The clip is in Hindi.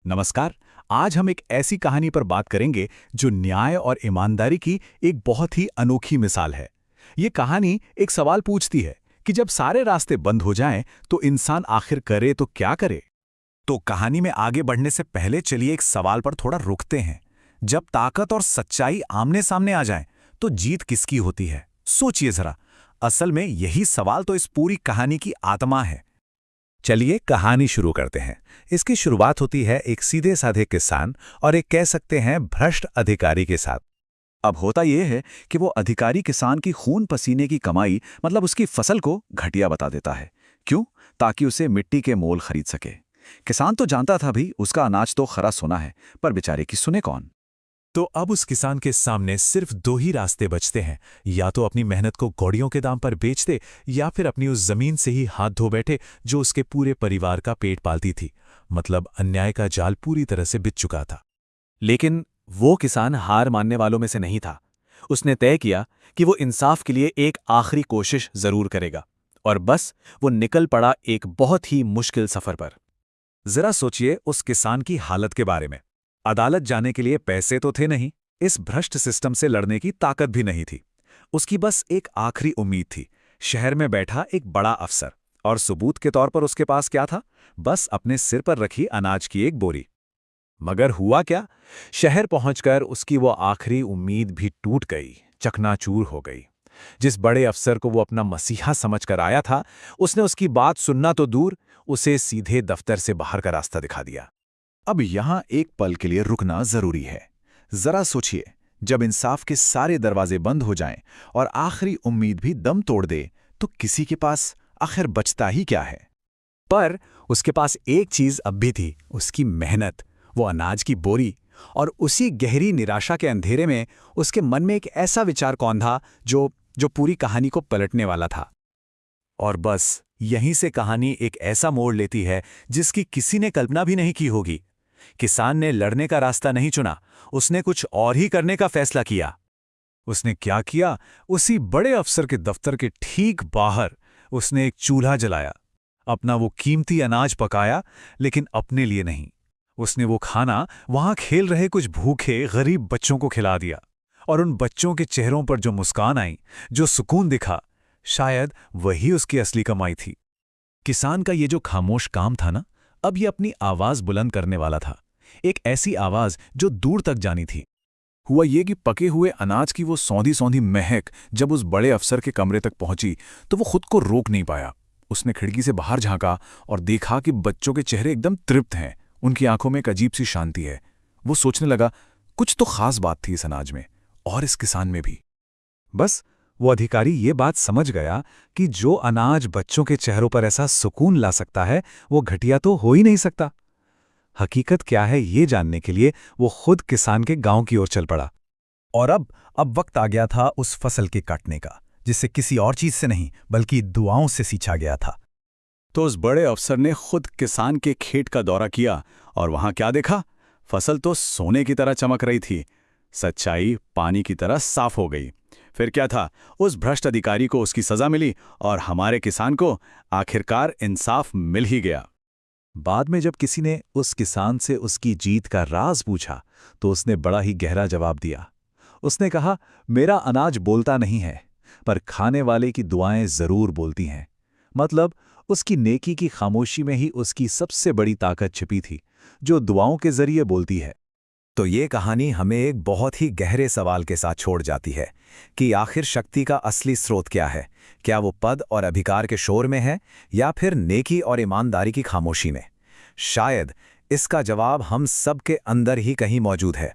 नमस्कार। आज हम एक ऐसी कहानी पर बात करेंगे जो न्याय और ईमानदारी की एक बहुत ही अनोखी मिसाल है। ये कहानी एक सवाल पूछती है कि जब सारे रास्ते बंद हो जाएं तो इंसान आखिर करे तो क्या करे। तो कहानी में आगे बढ़ने से पहले चलिए एक सवाल पर थोड़ा रुकते हैं। जब ताकत और सच्चाई आमने सामने आ जाएं तो जीत किसकी होती है? सोचिए जरा। असल में यही सवाल तो इस पूरी कहानी की आत्मा है। चलिए कहानी शुरू करते हैं। इसकी शुरुआत होती है एक सीधे साधे किसान और एक कह सकते हैं भ्रष्ट अधिकारी के साथ। अब होता यह है कि वो अधिकारी किसान की खून पसीने की कमाई मतलब उसकी फसल को घटिया बता देता है। क्यों? ताकि उसे मिट्टी के मोल खरीद सके। किसान तो जानता था भी उसका अनाज तो खरा सोना है, पर बेचारे की सुने कौन। तो अब उस किसान के सामने सिर्फ दो ही रास्ते बचते हैं, या तो अपनी मेहनत को कौड़ियों के दाम पर बेच दे या फिर अपनी उस जमीन से ही हाथ धो बैठे जो उसके पूरे परिवार का पेट पालती थी। मतलब अन्याय का जाल पूरी तरह से बिछ चुका था। लेकिन वो किसान हार मानने वालों में से नहीं था। उसने तय किया कि वो इंसाफ के लिए एक आखिरी कोशिश जरूर करेगा। और बस वो निकल पड़ा एक बहुत ही मुश्किल सफर पर। जरा सोचिए उस किसान की हालत के बारे में। अदालत जाने के लिए पैसे तो थे नहीं, इस भ्रष्ट सिस्टम से लड़ने की ताकत भी नहीं थी। उसकी बस एक आखिरी उम्मीद थी, शहर में बैठा एक बड़ा अफसर। और सबूत के तौर पर उसके पास क्या था? बस अपने सिर पर रखी अनाज की एक बोरी। मगर हुआ क्या? शहर पहुंचकर उसकी वो आखिरी उम्मीद भी टूट गई, चकनाचूर हो गई। जिस बड़े अफसर को वो अपना मसीहा समझकर आया था, उसने उसकी बात सुनना तो दूर, उसे सीधे दफ्तर से बाहर का रास्ता दिखा दिया। अब यहां एक पल के लिए रुकना जरूरी है। जरा सोचिए, जब इंसाफ के सारे दरवाजे बंद हो जाएं और आखिरी उम्मीद भी दम तोड़ दे, तो किसी के पास आखिर बचता ही क्या है? पर उसके पास एक चीज अब भी थी, उसकी मेहनत, वो अनाज की बोरी। और उसी गहरी निराशा के अंधेरे में उसके मन में एक ऐसा विचार कौंधा जो पूरी कहानी को पलटने वाला था। और बस यहीं से कहानी एक ऐसा मोड़ लेती है जिसकी किसी ने कल्पना भी नहीं की होगी। किसान ने लड़ने का रास्ता नहीं चुना, उसने कुछ और ही करने का फैसला किया। उसने क्या किया? उसी बड़े अफसर के दफ्तर के ठीक बाहर उसने एक चूल्हा जलाया, अपना वो कीमती अनाज पकाया, लेकिन अपने लिए नहीं। उसने वो खाना वहां खेल रहे कुछ भूखे गरीब बच्चों को खिला दिया। और उन बच्चों के चेहरों पर जो मुस्कान आई, जो सुकून दिखा, शायद वही उसकी असली कमाई थी। किसान का ये जो खामोश काम था ना, अब ये अपनी आवाज बुलंद करने वाला था। एक ऐसी आवाज जो दूर तक जानी थी। हुआ ये कि पके हुए अनाज की वो सौंधी सौंधी महक जब उस बड़े अफसर के कमरे तक पहुंची तो वो खुद को रोक नहीं पाया। उसने खिड़की से बाहर झांका और देखा कि बच्चों के चेहरे एकदम तृप्त हैं, उनकी आंखों में एक अजीब सी शांति है। वो सोचने लगा, कुछ तो खास बात थी इस अनाज में और इस किसान में भी। बस वो अधिकारी ये बात समझ गया कि जो अनाज बच्चों के चेहरों पर ऐसा सुकून ला सकता है, वो घटिया तो हो ही नहीं सकता। हकीकत क्या है ये जानने के लिए वो खुद किसान के गांव की ओर चल पड़ा। और अब वक्त आ गया था उस फसल के काटने का, जिसे किसी और चीज से नहीं बल्कि दुआओं से सींचा गया था। तो उस बड़े अफसर ने खुद किसान के खेत का दौरा किया और वहां क्या देखा? फसल तो सोने की तरह चमक रही थी, सच्चाई पानी की तरह साफ हो गई। फिर क्या था? उस भ्रष्ट अधिकारी को उसकी सजा मिली और हमारे किसान को आखिरकार इंसाफ मिल ही गया। बाद में जब किसी ने उस किसान से उसकी जीत का राज पूछा तो उसने बड़ा ही गहरा जवाब दिया। उसने कहा, मेरा अनाज बोलता नहीं है, पर खाने वाले की दुआएं जरूर बोलती हैं। मतलब उसकी नेकी की खामोशी में ही उसकी सबसे बड़ी ताकत छिपी थी, जो दुआओं के जरिए बोलती है। तो ये कहानी हमें एक बहुत ही गहरे सवाल के साथ छोड़ जाती है कि आखिर शक्ति का असली स्रोत क्या है? क्या वो पद और अधिकार के शोर में है या फिर नेकी और ईमानदारी की खामोशी में? शायद इसका जवाब हम सब के अंदर ही कहीं मौजूद है।